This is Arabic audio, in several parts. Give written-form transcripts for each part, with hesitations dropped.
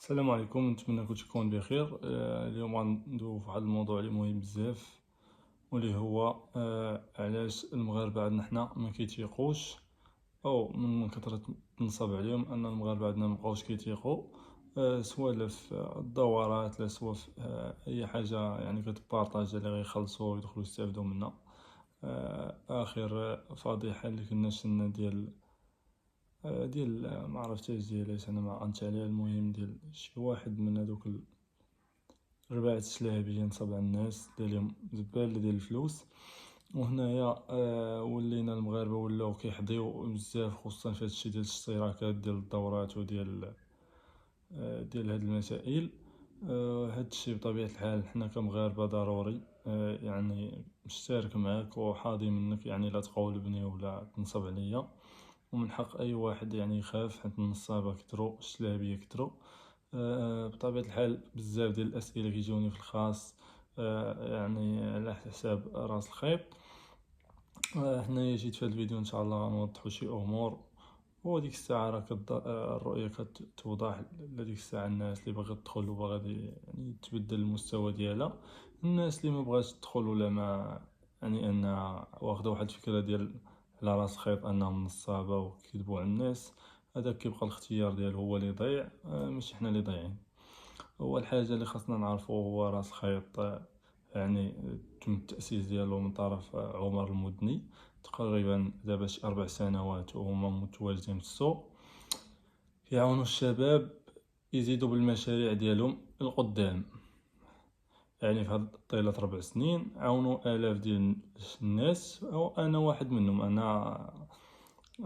السلام عليكم، نتمنى كلشي يكون بخير. اليوم غندوي في واحد الموضوع اللي مهم بزاف، واللي هو علاش المغاربه عندنا حنا ما كيتيقوش، او من كثرة تنصب عليهم ان المغاربه عندنا مبقاوش كيتيقوا. سواء في الدورات، لا سواء في اي حاجه يعني كتبارطاجي اللي غيخلصوا ويدخلوا يستافدوا منها. اخر فضيحه اللي كنا شفنا ديال ما عرفتهاش ديالاش، انا ما عنت عليها. المهم ديال شي واحد من هذوك الرباعات الشلابيه نصب على الناس، دار لهم زباله ديال الفلوس. وهنايا ولينا المغاربه ولاو كيحظيو بزاف، خصوصا في هادشي ديال الاشتراكات ديال الدورات وديال هاد المسائل. هادشي بطبيعه الحال حنا كمغاربه ضروري يعني مشترك معاك وحاضي منك، يعني لا تقولبني ولا تنصب عليا. ومن حق اي واحد يعني يخاف، حيت النصابه كترو، الشلابيه كترو. بطبيعة الحال بزاف ديال الأسئلة كيجوني في الخاص، يعني على حساب راس الخيط. هنايا جيت في هاد الفيديو ان شاء الله غنوضحو شي امور، وديك الساعة راه الرؤية كتوضح لديك الساعة. الناس اللي باغا تدخل وباغا يعني تبدل المستوى ديالها، الناس اللي ما بغاتش تدخل ولا ما يعني انها واخده واحد الفكرة ديال على راس الخيط انهم نصابة وكيكذبوا على الناس، هذاك كيبقى الاختيار ديالو هو اللي يضيع، ماشي حنا اللي ضايعين. هو الحاجة اللي خاصنا نعرفو هو راس الخيط، يعني تم التأسيس ديالو من طرف عمر المدني تقريبا دابا شي 4 سنوات وهما متواجدين في السوق، كيعاونوا الشباب يزيدوا بالمشاريع ديالهم القدام. يعني في هاد طيلة 4 سنين عاونوا آلاف ديال الناس، أو أنا واحد منهم. أنا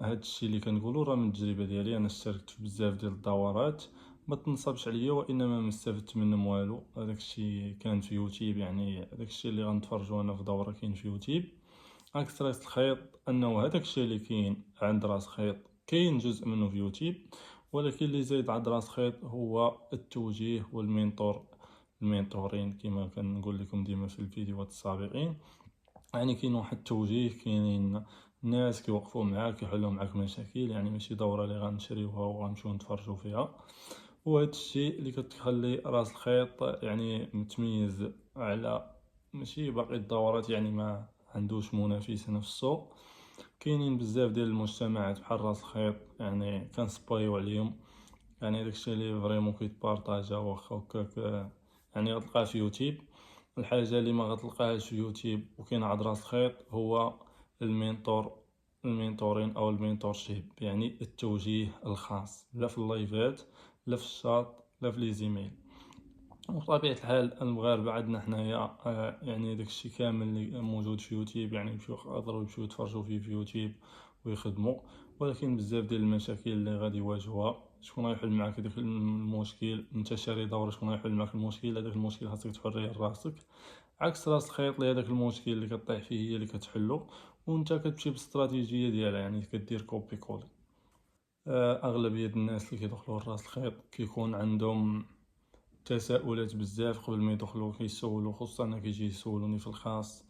هاد الشيء اللي كنقولو راه من التجربه ديالي، انا اشتركت في بزاف ديال الدورات ما تنصبش عليا، وانما ما استفدت منهم والو. هذاك الشيء كان في يوتيوب، يعني هذاك الشيء اللي غنتفرجوا انا في دوره كاين في يوتيوب. عكس راس الخيط، انه هذاك الشيء اللي كاين عند راس خيط كاين جزء منه في يوتيوب، ولكن اللي زايد عند راس خيط هو التوجيه والمنتور، المنتورين كما كنقول لكم ديما في الفيديوهات السابقين. يعني كاين واحد التوجيه، كاينين ناس كيوقفوا معاك كيحلوا معاك مشاكل، يعني ماشي دوره اللي غنشريوها وغنمشيو نتفرجوا فيها. وهذا الشيء اللي كتخلي راس الخيط يعني متميز على ماشي باقي الدورات، يعني ما عندوش منافس نفس السوق. كاينين بزاف ديال المجتمعات بحال راس الخيط يعني كنسبايو عليهم، يعني داكشي اللي فريمون كيتبارطاجا واخا هكاك يعني غتلقاه في يوتيوب. الحاجه اللي ما غتلقاهاش في يوتيوب وكاين عند راس الخيط هو المينتور، المينتورين او المينتورشيب، يعني التوجيه الخاص، لا في اللايفات لا في الشات لا في لي زيميل. وبطبيعة الحال المغاربة عندنا حنايا يعني داكشي كامل اللي موجود في يوتيوب، يعني يقدروا يمشيو يتفرجوا فيه في يوتيوب ويخدموا. ولكن بزاف ديال المشاكل اللي غادي يواجهوها، شكون غيحل معاك هذاك المشكل؟ انت شاري دورة، شكون غيحل معاك المشكل؟ هذاك المشكل خاصك تحريه لراسك. عكس راس الخيط اللي هذاك المشكل اللي كطيح فيه هي اللي كتحلو، وانت كتمشي بالاستراتيجيه ديالها، يعني كدير كوبي كولي. اغلبيه الناس اللي كيدخلوا لراس الخيط كيكون عندهم تساؤلات بزاف قبل ما يدخلوا، كيسولوا، خصوصا انا كيجي يسولوني في الخاص.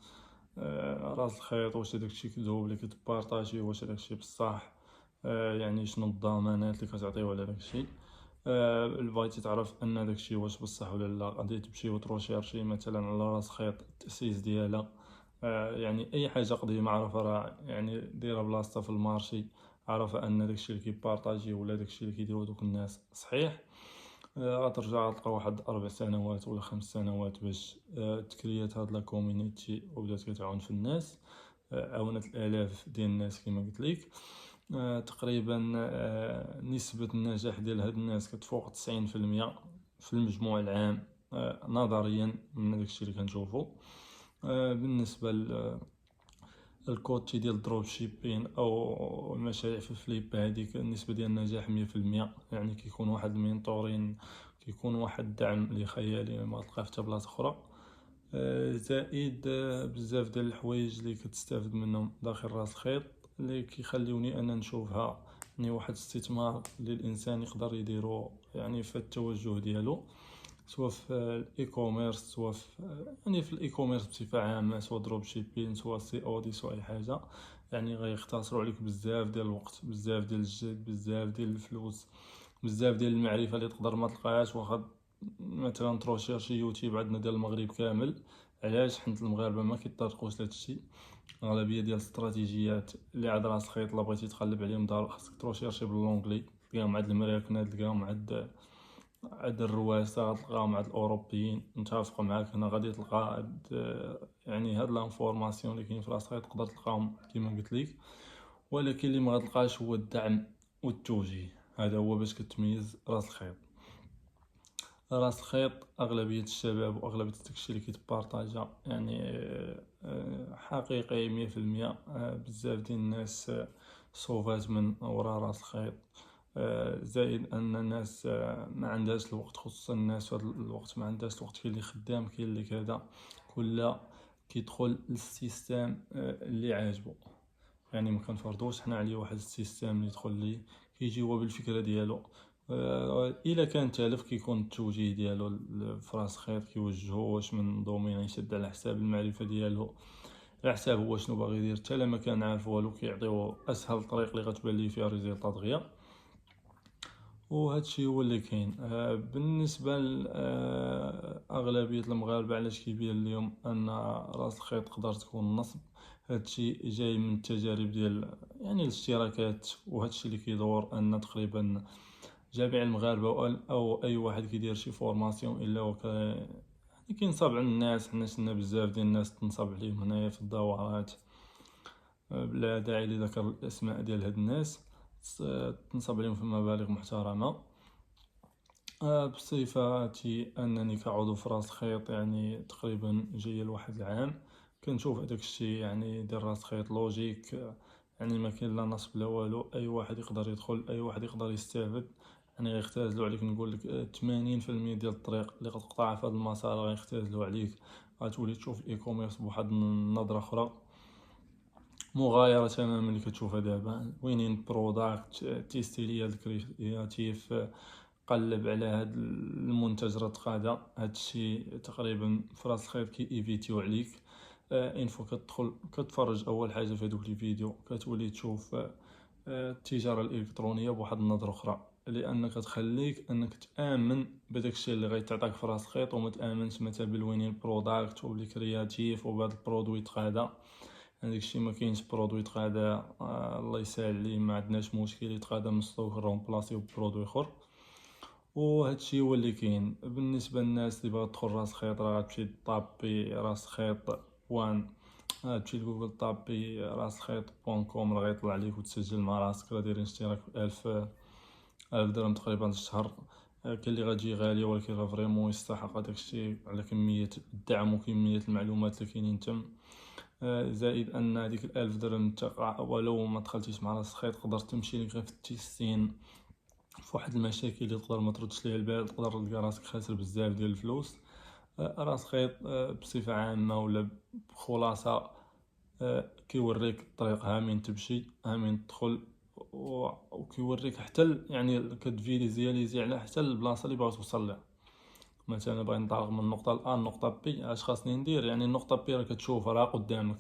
راس الخيط واش داكشي كذوب اللي كتبارطاجي؟ واش داكشي بصح؟ يعني شنو الضمانات اللي كتعطيو على داكشي؟ بغيتي تعرف ان داكشي واش بصح ولا لا، غادي تمشي وتروشيرشي مثلا على راس خيط التاسيس ديالها. يعني اي حاجه قديمه عارفه راه يعني دايره بلاصتها في المارشي، عارفه ان داكشي اللي كيبارطاجي ولا داكشي اللي كيديروا دوك الناس صحيح. غترجع تلقى واحد 4 سنوات ولا 5 سنوات باش تكريات هاد لا كوميونيتي وبدات كتعاون في الناس. عاونت الالاف ديال الناس كما قلت لك. تقريبا نسبة النجاح ديال هاد الناس كتفوق 90% في المجموع العام، نظريا من داكشي اللي كنشوفو. بالنسبة الكوتشي ديال الدروب شيبين او المشاريع في الفليب، هذيك النسبه ديال النجاح 100%. يعني كيكون واحد المينتورين، كيكون واحد الدعم اللي خيالي ما تلقاه في حتى بلاصه اخرى. زائد بزاف ديال الحوايج اللي كتستافد منهم داخل راس الخيط، اللي كيخليوني انا نشوفها يعني واحد الاستثمار اللي الانسان يقدر يديرو، يعني في التوجه ديالو، سواء في الاي كوميرس، سواء في يعني في الاي كوميرس بصفه عامه، سواء دروب شيبين، سواء سي او دي، سواء اي حاجه. يعني غيختصروا عليك بزاف ديال الوقت، بزاف ديال الجهد، بزاف ديال الفلوس. بزاف ديال المعرفه اللي تقدر ما تلقاهاش واخا مثلا تروشيرشي يوتيوب عندنا ديال المغرب كامل. علاش؟ حيت المغاربه ما كيطرقوش لهذا الشيء. اغلبيه ديال الاستراتيجيات اللي عاد راس الخيط لا بغيتي تقلب عليهم دار خاصك تروشيرشي باللونجلي، تلقاهم عند المراكنات، تلقاهم عند الرواسة، تلقاهم عند الاوروبيين. نتفق معاك، هنا غادي تلقى يعني هاد لانفورماسيون اللي كاين في راس الخيط تقدر تلقاهم كما قلت لك. ولكن اللي ما غتلقاش هو الدعم والتوجيه، هذا هو باش كتميز راس الخيط. راس الخيط اغلبيه الشباب واغلبيه داكشي اللي كيتبارطاجا يعني حقيقي 100%. بزاف ديال الناس صوفات من وراء راس الخيط. زائد ان الناس ما عندهاش الوقت، خصوصا الناس في هذا الوقت ما عندهاش الوقت، كاين اللي خدام كاين اللي كذا، كل كيدخل للسيستم اللي عاجبو. يعني ما كنفرضوش حنا عليه واحد السيستم اللي يدخل ليه كيجي هو بالفكره ديالو. الا كان تالف كيكون التوجيه ديالو في راس خيط كيوجهو واش من دومين يشد على حساب المعرفه ديالو، على حساب هو شنو باغي يدير. حتى لما كان عارف والو كيعطيوه اسهل طريق اللي غتبان ليه فيها ريزلطات دغيا. وهادشي هو اللي كاين. بالنسبه لاغلبيه المغاربه علاش كيبان لهم ان راس الخيط تقدر تكون نصب، هادشي جاي من التجارب ديال يعني الاشتراكات. وهادشي اللي كيدور ان تقريبا جميع المغاربه او اي واحد كيدير شي فورماسيون الا كينصاب على الناس. حنا شفنا بزاف ديال الناس تنصب عليهم هنايا في الدورات، بلا داعي لذكر الاسماء ديال هاد الناس، تنصب عليهم في مبالغ محترمه. بصفتي انني كعضو في راس الخيط يعني تقريبا جاي لواحد العام، كنشوف هذاك الشيء يعني ديال راس الخيط لوجيك. يعني ما كاين لا نصب لا والو، اي واحد يقدر يدخل، اي واحد يقدر يستافد. يعني غيختازلوا عليك، نقول لك 80% ديال الطريق اللي غتقطعها في هذا المسار غيختازلوا عليك. غتولي تشوف الاي كوميرس بواحد النظره اخرى مغايره تماما اللي كتشوفها دابا. وينين بروداكت، تيستي ليا الكرياتيف، قلب على هاد المنتج راه تقادا. هادشي تقريبا في راس الخيط كي ايفيتيو عليك. انفو كتدخل كتفرج اول حاجه في هذوك الفيديو كتولي تشوف التجاره الالكترونيه بواحد النظره اخرى، لانك تخليك انك تامن بداك الشيء اللي غيتعطاك في راس الخيط، وما تامنش مثلا بالوينين بروداكت وبالكرياتيف وبهذا البرودوي تقادا. هذاك الشيء ما كاينش برودوي تقادا الله يسهل لي، ما عندناش مشكل يتقادا من السوق رومبلاسيو ببرودوي اخر. وهادشي هو اللي كاين. بالنسبه للناس اللي باغا تدخل راس خيط راه غتمشي طابي راس خيط وان، تمشي لجوجل طابي راس خيط .com راه غيطلع ليك وتسجل مع راسك. راه دايرين اشتراك 1000 درهم تقريبا الشهر. كاين اللي غتجي غاليه ولكن راه فريمون يستحق هذاك الشيء على كميه الدعم وكميه المعلومات اللي كاينين تم. زائد ان هذيك 1000 درهم تقع ولو ما دخلتيش مع راس الخيط تقدر تمشي لك غير في التيستين في واحد المشاكل اللي تقدر ما تردش ليها البال، تقدر تلقى راسك خاسر بزاف ديال الفلوس. راس خيط بصفه عامه ولا بخلاصه كيوريك الطريق ها من تمشي ها من تدخل، وكيوريك حتى يعني كتفيزياليزي على حتى البلاصه اللي باغي توصل لها. مثلا باغي نطلق من النقطه ا للنقطه بي، اش خاصني ندير؟ يعني النقطه بي راه كتشوفها راه قدامك،